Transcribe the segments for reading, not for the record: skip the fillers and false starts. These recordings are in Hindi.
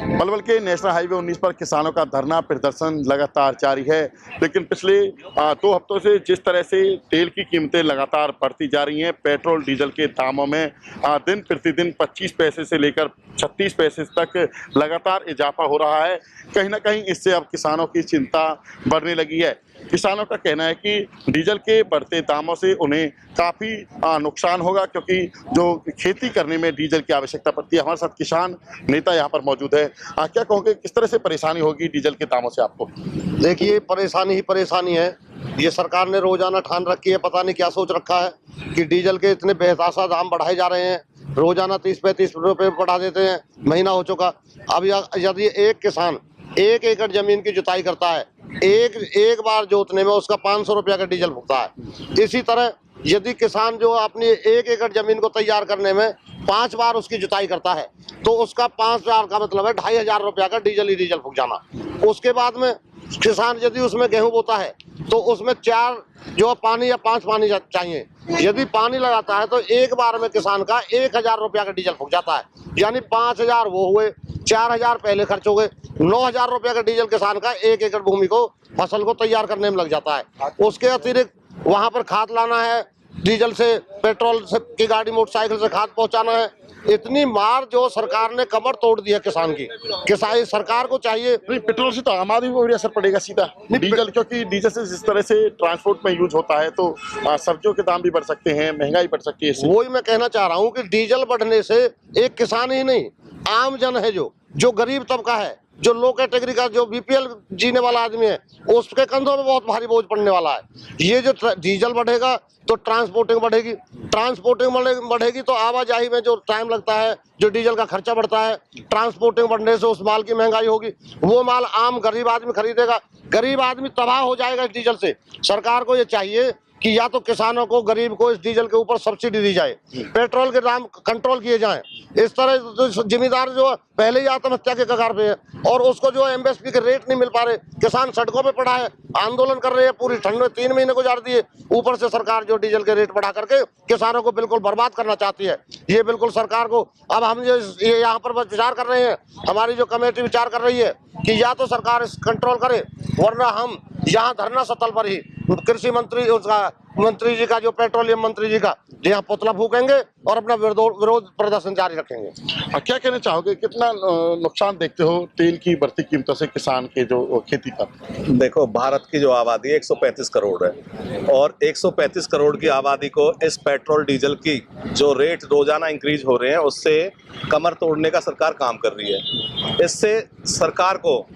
पलवल के नेशनल हाईवे 19 पर किसानों का धरना प्रदर्शन लगातार जारी है, लेकिन पिछले 2 हफ्तों से जिस तरह से तेल की कीमतें लगातार बढ़ती जा रही हैं, पेट्रोल डीजल के दामों में दिन प्रतिदिन 25 पैसे से लेकर 36 पैसे तक लगातार इजाफा हो रहा है। कहीं ना कहीं इससे अब किसानों की चिंता बढ़ने लगी है। किसानों का कहना है कि डीजल के बढ़ते दामों से उन्हें काफ़ी नुकसान होगा, क्योंकि जो खेती करने में डीजल की आवश्यकता पड़ती है। हमारे साथ किसान नेता यहाँ पर मौजूद है। क्या कहोगे, किस तरह से परेशानी होगी डीजल के दामों से आपको? देखिए, परेशानी ही परेशानी है। ये सरकार ने रोजाना ठान रखी है, पता नहीं क्या सोच रखा है कि डीजल के इतने बेतहाशा दाम बढ़ाए जा रहे हैं। रोजाना 30-35 रुपए बढ़ा देते हैं, महीना हो चुका। अब यदि एक किसान 1 एकड़ जमीन की जुताई करता है, एक बार जोतने में उसका 500 रुपया का डीजल भुगता है। इसी तरह यदि किसान जो अपनी 1 एकड़ जमीन को तैयार करने में 5 बार उसकी जुताई करता है, तो उसका 5000 का मतलब है 2500 रुपया का डीजल फूक जाना। उसके बाद में किसान यदि उसमें गेहूं बोता है तो उसमें 4 जो पानी या 5 पानी चाहिए। यदि पानी लगाता है तो एक बार में किसान का 1000 रुपया का डीजल फूक जाता है। यानी 5000 वो हुए, 4000 पहले खर्च हो गए, 9000 रुपया का डीजल किसान का 1 एकड़ भूमि को फसल को तैयार करने में लग जाता है। उसके अतिरिक्त वहां पर खाद लाना है, डीजल से पेट्रोल से की गाड़ी मोटरसाइकिल से खाद पहुंचाना है। इतनी मार जो सरकार ने कमर तोड़ दी है किसान की। किसान सरकार को चाहिए। पेट्रोल से तो आम आदमी को भी असर पड़ेगा सीधा। डीजल, क्योंकि डीजल से जिस तरह से ट्रांसपोर्ट में यूज होता है, तो सब्जियों के दाम भी बढ़ सकते हैं, महंगाई बढ़ सकती है। वही मैं कहना चाह रहा हूँ कि डीजल बढ़ने से एक किसान ही नहीं, आम जन है, जो गरीब तबका है, जो लो कैटेगरी का, जो बीपीएल जीने वाला आदमी है, उसके कंधों में बहुत भारी बोझ पड़ने वाला है। ये जो डीजल बढ़ेगा तो ट्रांसपोर्टिंग बढ़ेगी तो आवाजाही में जो टाइम लगता है, जो डीजल का खर्चा बढ़ता है, ट्रांसपोर्टिंग बढ़ने से उस माल की महंगाई होगी। वो माल आम गरीब आदमी खरीदेगा, गरीब आदमी तबाह हो जाएगा इस डीजल से। सरकार को ये चाहिए कि या तो किसानों को, गरीब को इस डीजल के ऊपर सब्सिडी दी जाए, पेट्रोल के दाम कंट्रोल किए जाएं। इस तरह जो जिम्मेदार जो पहले ही आत्महत्या के कगार पे है और उसको जो एमएसपी के रेट नहीं मिल पा रहे, किसान सड़कों पे पड़ा है, आंदोलन कर रहे हैं, पूरी ठंड में 3 महीने गुजार दिए। ऊपर से सरकार जो डीजल के रेट बढ़ा करके किसानों को बिल्कुल बर्बाद करना चाहती है। ये बिल्कुल सरकार को, अब हम ये यहाँ पर विचार कर रहे हैं, हमारी जो कमेटी विचार कर रही है कि या तो सरकार इस कंट्रोल करे, वरना हम यहाँ धरना स्थल पर ही कृषि मंत्री, उसका मंत्री जी का, जो पेट्रोलियम मंत्री जी का, यहाँ पुतला फूकेंगे और अपना विरोध प्रदर्शन जारी रखेंगे। क्या कहना चाहोगे, कितना नुकसान देखते हो तेल की बढ़ती कीमतों से किसान के जो खेती पर? देखो, भारत की जो आबादी है 135 करोड़ है और 135 करोड़ की आबादी को इस पेट्रोल डीजल की जो रेट रोजाना इंक्रीज हो रहे हैं उससे कमर तोड़ने का सरकार काम कर रही है। इससे सरकार को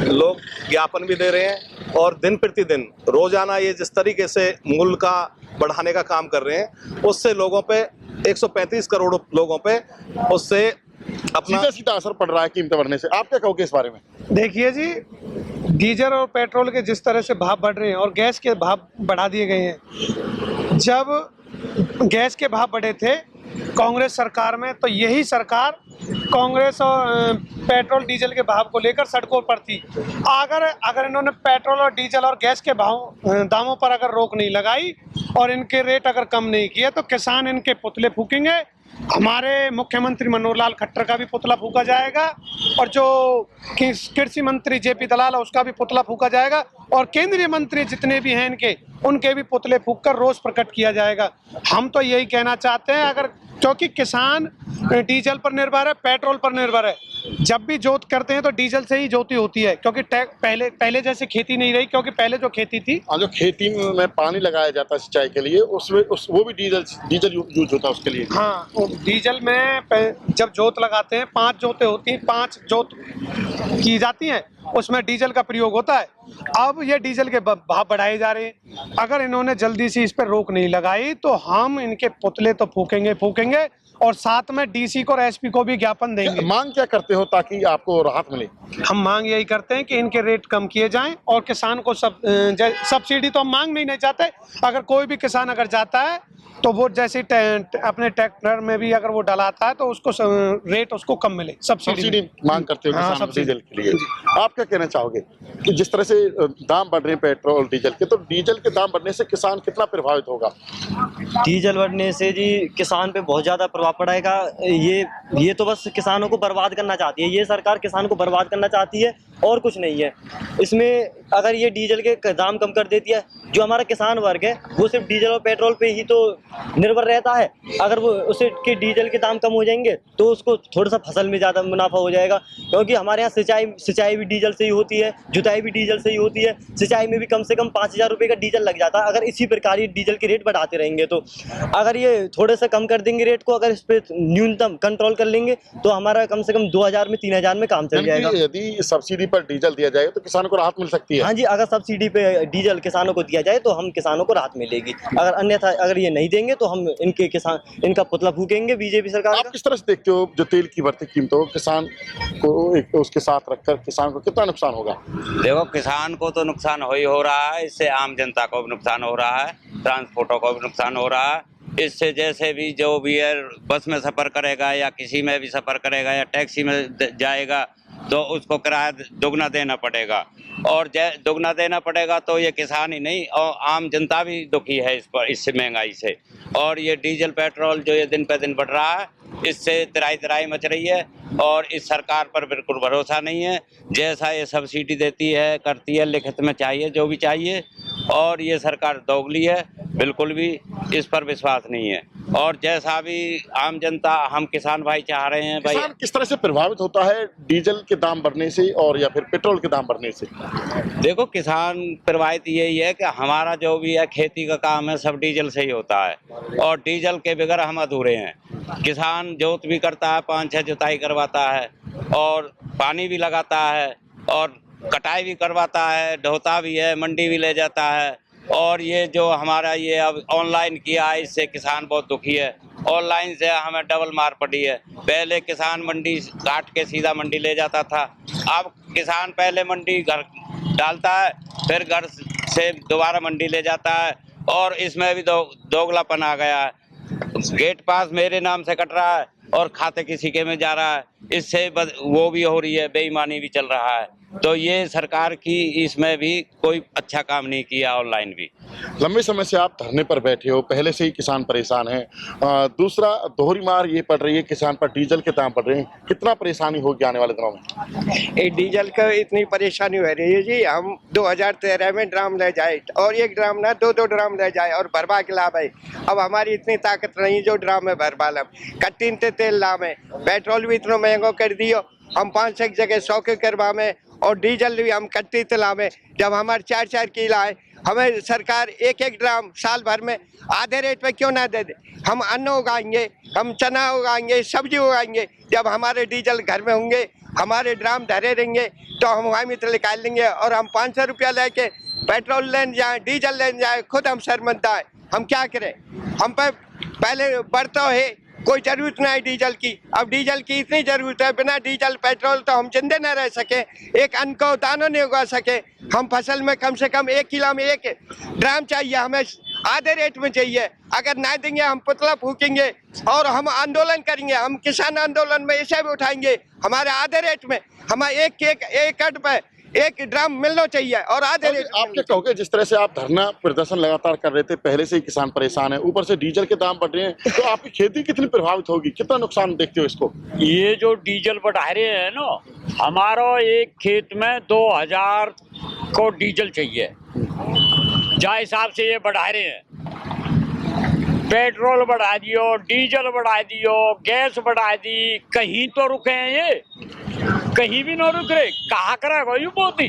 लोग ज्ञापन भी दे रहे हैं और दिन प्रतिदिन रोजाना ये जिस तरीके से मूल्य का बढ़ाने का काम कर रहे हैं, उससे लोगों पे 135 करोड़ लोगों पे उससे अपना सीधा असर पड़ रहा है कीमतें बढ़ने से। आप क्या कहोगे इस बारे में? देखिए जी, डीजल और पेट्रोल के जिस तरह से भाव बढ़ रहे हैं और गैस के भाव बढ़ा दिए गए हैं। जब गैस के भाव बढ़े थे कांग्रेस सरकार में, तो यही सरकार कांग्रेस और पेट्रोल डीजल के भाव को लेकर सड़कों पर थी। अगर इन्होंने पेट्रोल और डीजल और गैस के दामों पर अगर रोक नहीं लगाई और इनके रेट अगर कम नहीं किए, तो किसान इनके पुतले फूकेंगे। हमारे मुख्यमंत्री मनोहर लाल खट्टर का भी पुतला फूका जाएगा और जो कृषि मंत्री जेपी दलाल है उसका भी पुतला फूका जाएगा और केंद्रीय मंत्री जितने भी हैं उनके भी पुतले फूक कर रोष प्रकट किया जाएगा। हम तो यही कहना चाहते हैं, अगर क्योंकि किसान डीजल पर निर्भर है, पेट्रोल पर निर्भर है। जब भी जोत करते हैं तो डीजल से ही जोती होती है, क्योंकि पहले जैसे खेती नहीं रही, क्योंकि पहले जो खेती थी, जो खेती में पानी लगाया जाता है सिंचाई के लिए, उसमें वो भी डीजल यूज होता है उसके लिए। हाँ, डीजल में जब जोत लगाते हैं, 5 जोतें होती हैं, 5 जोत की जाती हैं, उसमें डीजल का प्रयोग होता है। अब ये डीजल के भाव बढ़ाए जा रहे हैं। अगर इन्होंने जल्दी से इस पर रोक नहीं लगाई तो हम इनके पुतले तो फूकेंगे और साथ में डीसी को और एसपी को भी ज्ञापन देंगे। मांग क्या करते हो ताकि आपको राहत मिले? हम मांग यही करते हैं कि इनके रेट कम किए जाएं और किसान को सब्सिडी तो हम मांग नहीं चाहते। अगर कोई भी किसान अगर जाता है तो वो जैसे अपने ट्रैक्टर में भी अगर वो डलाता है तो उसको रेट उसको कम मिले, सब्सिडी सब्सिडी मांग करते हो हाँ, किसान सब्सिडी। डीजल के लिए। आप क्या कहना चाहोगे कि जिस तरह से दाम बढ़ रहे हैं पेट्रोल डीजल के, तो डीजल के दाम बढ़ने से किसान कितना प्रभावित होगा? डीजल बढ़ने से जी किसान पे बहुत ज़्यादा प्रभाव पड़ेगा। ये तो बस किसानों को बर्बाद करना चाहती है, ये सरकार किसान को बर्बाद करना चाहती है और कुछ नहीं है इसमें। अगर ये डीजल के दाम कम कर देती है, जो हमारा किसान वर्ग है वो सिर्फ डीजल और पेट्रोल पे ही तो निर्भर रहता है। अगर वो उसे के डीजल के दाम कम हो जाएंगे तो उसको थोड़ा सा फसल में ज़्यादा मुनाफा हो जाएगा, क्योंकि हमारे यहाँ सिंचाई भी डीजल से ही होती है, जुताई भी डीजल से ही होती है। सिंचाई में भी कम से कम 5,000 रुपये का डीजल लग जाता है। अगर इसी प्रकार ये डीजल के रेट बढ़ाते रहेंगे तो अगर ये थोड़े से कम कर देंगे रेट को, अगर इस पर न्यूनतम कंट्रोल कर लेंगे तो हमारा कम से कम 2,000 में 3,000 में काम चल जाएगा। यदि सब्सिडी पर डीजल दिया जाए तो किसानों को राहत मिल सकती है। हाँ जी, अगर सब्सिडी पे डीजल किसानों को दिया जाए तो हम किसानों को राहत मिलेगी। अगर अन्यथा अगर ये नहीं देंगे तो हम इनका पुतला फूकेंगे बीजेपी सरकार आप का। किस तरह से देखते हो जो तेल की बढ़ती कीमतों को, किसान को एक उसके साथ रखकर किसान को कितना नुकसान होगा? देखो, किसान को तो नुकसान हो रहा है, इससे आम जनता को भी नुकसान हो रहा है, ट्रांसपोर्टों को भी नुकसान हो रहा है। इससे जैसे भी जो भी है बस में सफ़र करेगा या किसी में भी सफ़र करेगा या टैक्सी में जाएगा तो उसको किराया दुगना देना पड़ेगा, और दुगना देना पड़ेगा तो ये किसान ही नहीं और आम जनता भी दुखी है इससे महंगाई से। और ये डीजल पेट्रोल जो ये दिन पे दिन बढ़ रहा है, इससे तराई मच रही है और इस सरकार पर बिल्कुल भरोसा नहीं है। जैसा ये सब्सिडी देती है करती है, लिखित में चाहिए जो भी चाहिए, और ये सरकार दोगली है, बिल्कुल भी इस पर विश्वास नहीं है। और जैसा भी आम जनता हम किसान भाई चाह रहे हैं भाई। किसान किस तरह से प्रभावित होता है डीजल के दाम बढ़ने से और या फिर पेट्रोल के दाम बढ़ने से? देखो, किसान प्रभावित यही है कि हमारा जो भी है खेती का काम है सब डीजल से ही होता है, और डीजल के बगैर हम अधूरे हैं। किसान जोत भी करता है, 5-6 जुताई करवाता है और पानी भी लगाता है और कटाई भी करवाता है, ढोता भी है, मंडी भी ले जाता है। और ये जो हमारा ये अब ऑनलाइन किया है, इससे किसान बहुत दुखी है। ऑनलाइन से हमें डबल मार पड़ी है। पहले किसान मंडी काट के सीधा मंडी ले जाता था, अब किसान पहले मंडी घर डालता है फिर घर से दोबारा मंडी ले जाता है, और इसमें भी दोगलापन आ गया है। गेट पास मेरे नाम से कट रहा है और खाते किसी के में जा रहा है, इससे वो भी हो रही है, बेईमानी भी चल रहा है। तो ये सरकार की इसमें भी कोई अच्छा काम नहीं किया। ऑनलाइन भी लंबे समय से आप धरने पर बैठे हो, पहले से ही किसान परेशान हैं। दूसरा दोहरी मार ये पड़ रही है किसान पर, डीजल के दाम बढ़ रहे हैं, कितना परेशानी होगी आने वाले दिनों में? ये डीजल का इतनी परेशानी हो रही है जी। हम 2013 में ड्राम ले जाए और एक ड्राम ना 2-2 ड्राम ले जाए और भरवा के ला भाई। अब हमारी इतनी ताकत नहीं जो ड्राम में भरवा लाम, कट्टीन ते तेल लाम है, पेट्रोल भी इतना महंगा कर दियो। हम 5 जगह 100 के करवा में और डीजल भी हम कट्टी तला में। जब हमारे 4-4 किला है, हमें सरकार 1-1 ड्राम साल भर में आधे रेट पे क्यों ना दे दे? हम अन्न उगाएंगे, हम चना उगाएंगे, सब्जी उगाएंगे। जब हमारे डीजल घर में होंगे, हमारे ड्राम धरे रहेंगे तो हम वहाँ में तो निकाल लेंगे। और हम 500 रुपया लेके पेट्रोल लेने जाए, डीजल लेने जाए, खुद हम शर्मिंदा है। हम क्या करें? हम पे पहले बढ़ता है, कोई जरूरत नहीं डीजल की। अब डीजल की इतनी जरूरत है, बिना डीजल पेट्रोल तो हम जिंदे न रह सके, एक अन्न को दाना नहीं उगा सके। हम फसल में कम से कम 1 किलो में 1 ड्राम चाहिए, हमें आधे रेट में चाहिए। अगर नहीं देंगे हम पुतला फूकेंगे और हम आंदोलन करेंगे। हम किसान आंदोलन में ऐसे भी उठाएंगे, हमारे आधे रेट में हमें एक एकड़ पे 1 ड्राम मिलना चाहिए और आधे रेट। आप क्या कहोगे, जिस तरह से आप धरना प्रदर्शन लगातार कर रहे थे, पहले से ही किसान परेशान है, ऊपर से डीजल के दाम बढ़ रहे हैं, तो आपकी खेती कितनी प्रभावित होगी, कितना नुकसान देखते हो इसको? ये जो डीजल बढ़ा रहे हैं ना, हमारा एक खेत में 2000 को डीजल चाहिए, जा हिसाब से ये बढ़ा रहे हैं। पेट्रोल बढ़ा दियो, डीजल बढ़ा दियो, गैस बढ़ा दी, कहीं तो रुके हैं ये? कहीं भी ना रुक रहे। कहा करेगा ये मोदी,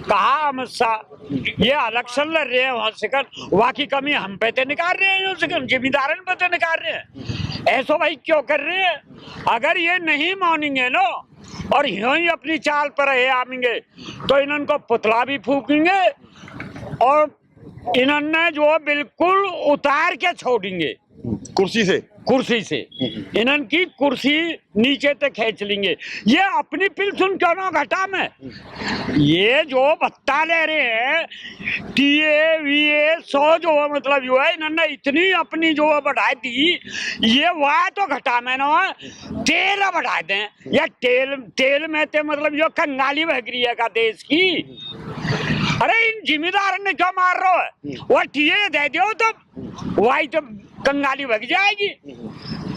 कहा अमित शाह? ये इलेक्शन लड़ रहे हैं वहां से कर, वहाँ की कमी हम पे तो निकाल रहे हैं, जिम्मेदारन पे तो निकाल रहे हैं। ऐसा भाई क्यों कर रहे हैं? अगर ये नहीं मानेंगे ना और यूं ही अपनी चाल पर रहे आएंगे तो इनको पुतला भी फूकेंगे और इन्होंने जो बिल्कुल उतार के छोड़ेंगे कुर्सी से। कुर्सी से, इन्हन की कुर्सी नीचे तक खींच लेंगे। ये अपनी पिलसुन क्यों ना घटा में, ये जो भत्ता ले रहे हैं टीए वीए 100 जो मतलब जो है इन्होंने इतनी अपनी जो बढ़ा दी, ये वह तो घटा में ना तेल बढ़ा दें, या तेल में तो मतलब जो कंगाली बह रही है का देश की। अरे इन जिम्मेदार ने क्यों मार रहे हो, वो टीए दे दो तो वही तो कंगाली भग जाएगी।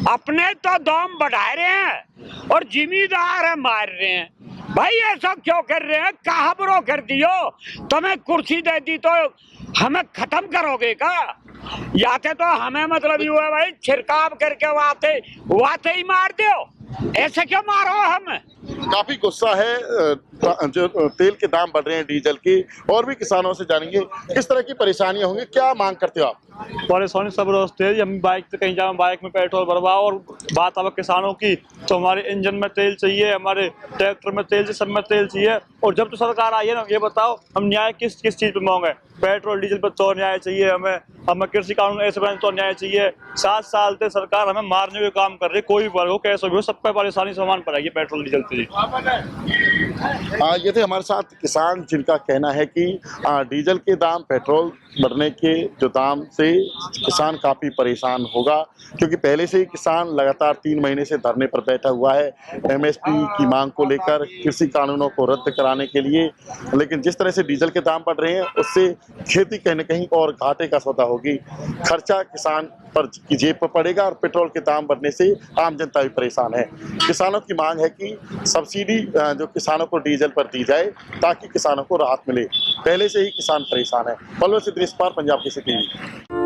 अपने तो दम बढ़ा रहे हैं और जिम्मेदार है मार रहे हैं। भाई ऐसा क्यों कर रहे हैं, कहाँ बुरो कर दियो, तुम्हें कुर्सी दे दी तो हमें खत्म करोगे का, या तो हमें मतलब ये है भाई छिड़काव करके वाते ही मार दो, ऐसे क्यों मारो हमें। काफी गुस्सा है जो तेल के दाम बढ़ रहे हैं डीजल के, और भी किसानों से जानेंगे किस तरह की परेशानियां होंगी, क्या मांग करते हो आप। परेशानी सब रोजते है, हम बाइक से कहीं जाए बाइक में पेट्रोल भरवाओ, और बात अब किसानों की तो हमारे इंजन में तेल चाहिए, हमारे ट्रैक्टर में तेल चाहिए, सब में तेल चाहिए। और जब तो सरकार आई है ना, ये बताओ हम न्याय किस चीज़ पे मांगे, पेट्रोल डीजल पर तो न्याय चाहिए, हमें कृषि कानून ऐसे बनाने तो न्याय चाहिए। 7 साल से सरकार हमें मारने के काम कर रही है, कोई भी वर्ग हो कैसे भी हो, सब पे परेशानी समान पड़ेगी पेट्रोल डीजल से। ये थे हमारे साथ किसान जिनका कहना है कि डीजल के दाम, पेट्रोल बढ़ने के जो दाम से किसान काफ़ी परेशान होगा, क्योंकि पहले से ही किसान लगातार 3 महीने से धरने पर बैठा हुआ है एमएसपी की मांग को लेकर, कृषि कानूनों को रद्द कराने के लिए। लेकिन जिस तरह से डीजल के दाम बढ़ रहे हैं उससे खेती कहीं न कहीं और घाटे का सौदा होगी, खर्चा किसान पर की जेब पर पड़ेगा, और पेट्रोल के दाम बढ़ने से आम जनता भी परेशान है। किसानों की मांग है कि सब्सिडी जो किसानों को डीजल पर दी जाए ताकि किसानों को राहत मिले, पहले से ही किसान परेशान है। पलवल से दिनेश कुमार, पंजाब केसरी टीवी।